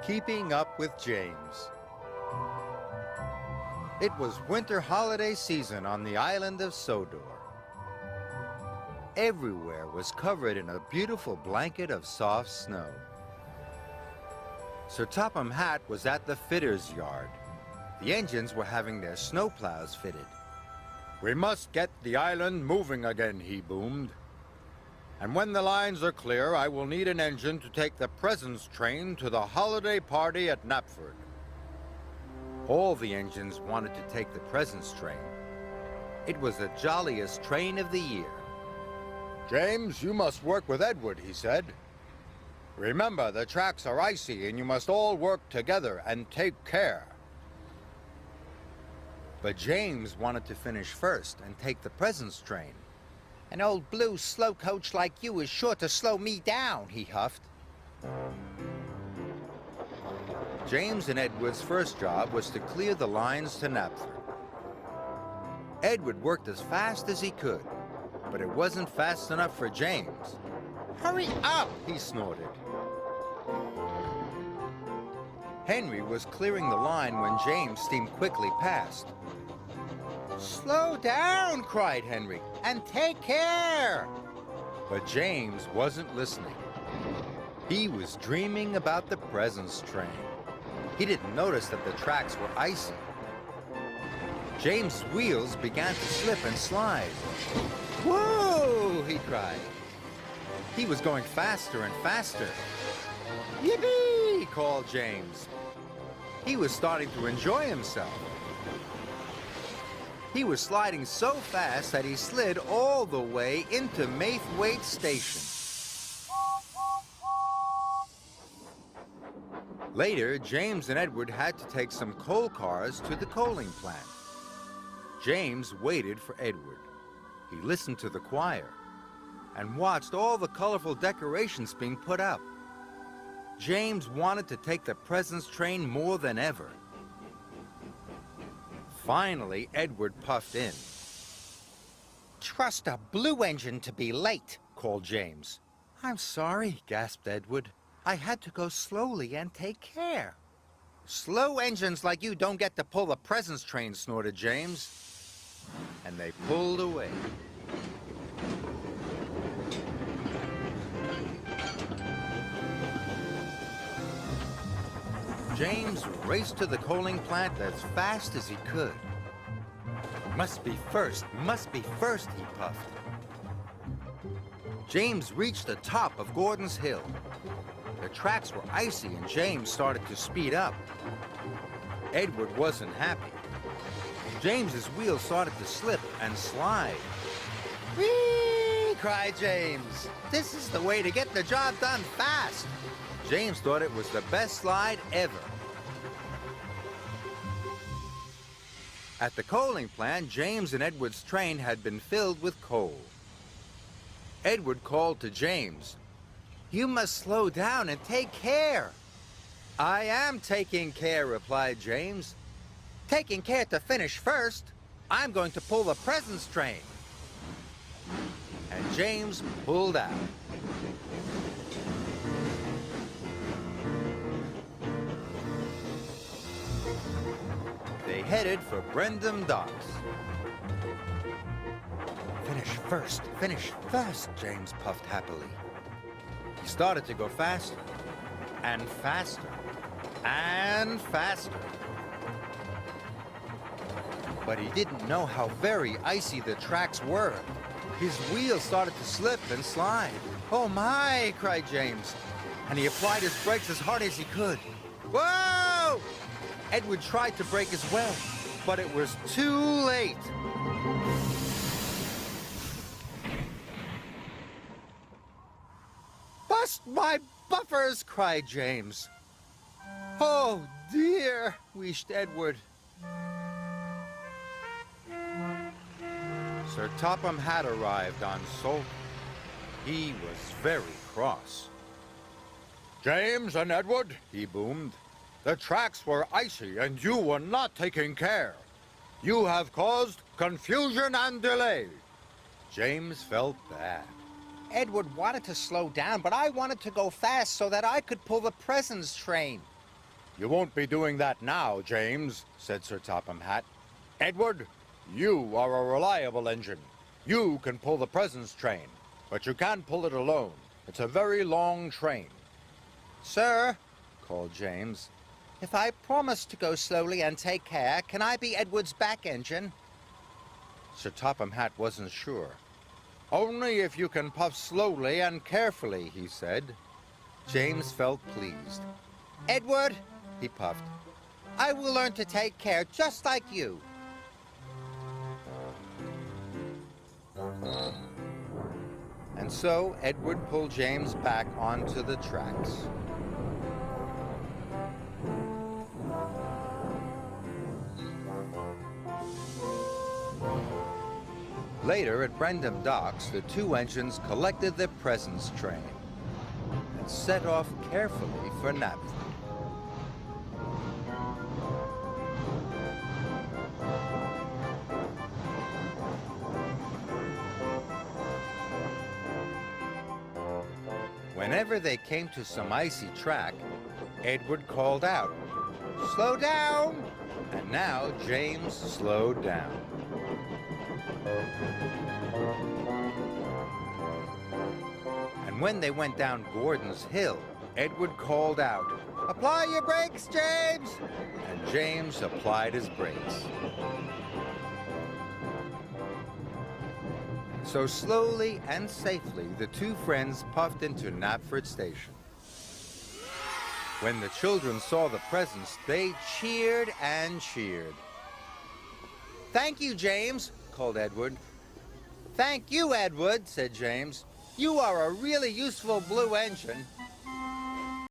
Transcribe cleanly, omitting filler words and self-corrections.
Keeping up with James. It was winter holiday season on the island of Sodor. Everywhere was covered in a beautiful blanket of soft snow. Sir Topham Hatt was at the fitter's yard. The engines were having their snowplows fitted. "We must get the island moving again," he boomed. "And when the lines are clear, I will need an engine to take the presents train to the holiday party at Knapford." All the engines wanted to take the presents train. It was the jolliest train of the year. "James, you must work with Edward," he said. "Remember, the tracks are icy and you must all work together and take care." But James wanted to finish first and take the presents train. "An old blue slow coach like you is sure to slow me down," he huffed. James and Edward's first job was to clear the lines to Knapford. Edward worked as fast as he could, but it wasn't fast enough for James. "Hurry up!" he snorted. Henry was clearing the line when James steamed quickly past. "Slow down," cried Henry, "and take care." But James wasn't listening. He was dreaming about the presents train. He didn't notice that the tracks were icy. James' wheels began to slip and slide. "Whoa!" he cried. He was going faster and faster. "Yippee!" called James. He was starting to enjoy himself. He was sliding so fast that he slid all the way into Maithwaite Station. Later, James and Edward had to take some coal cars to the coaling plant. James waited for Edward. He listened to the choir and watched all the colorful decorations being put up. James wanted to take the presents train more than ever. Finally, Edward puffed in. "Trust a blue engine to be late," called James. "I'm sorry," gasped Edward. "I had to go slowly and take care." "Slow engines like you don't get to pull the presents train," snorted James. And they pulled away. James raced to the coaling plant as fast as he could. Must be first, he puffed. James reached the top of Gordon's Hill. The tracks were icy and James started to speed up. Edward wasn't happy. James's wheels started to slip and slide. "Whee!" cried James. "This is the way to get the job done fast." James thought it was the best slide ever. At the coaling plant, James and Edward's train had been filled with coal. Edward called to James, "You must slow down and take care." "I am taking care," replied James. "Taking care to finish first. I'm going to pull the presents train." And James pulled out. They headed for Brendam Docks. Finish first, James puffed happily. He started to go faster, and faster, and faster. But he didn't know how very icy the tracks were. His wheels started to slip and slide. "Oh my!" cried James, and he applied his brakes as hard as he could. Whoa! Edward tried to brake as well, but it was too late. "Bust my buffers!" cried James. "Oh dear!" wheezed Edward. Sir Topham Hatt arrived on Salt. He was very cross. "James and Edward," he boomed, "the tracks were icy and you were not taking care. You have caused confusion and delay." James felt bad. "Edward wanted to slow down, but I wanted to go fast so that I could pull the presents train." You won't be doing that now, James, said Sir Topham Hatt. Edward, you are a reliable engine. You can pull the presents train, but you can't pull it alone. It's a very long train. Sir, called James, if I promise to go slowly and take care, can I be Edward's back engine? Sir Topham Hatt wasn't sure. Only if you can puff slowly and carefully, he said. James felt pleased. Edward, he puffed, I will learn to take care just like you. And so Edward pulled James back onto the tracks. Later at Brendam Docks, the two engines collected their presents train and set off carefully for Knapford. Whenever they came to some icy track, Edward called out, "Slow down!" And now James slowed down. And when they went down Gordon's Hill, Edward called out, "Apply your brakes, James!" And James applied his brakes. So slowly and safely, the two friends puffed into Knapford Station. When the children saw the presents, they cheered and cheered. Thank you, James, called Edward. Thank you, Edward, said James. You are a really useful blue engine.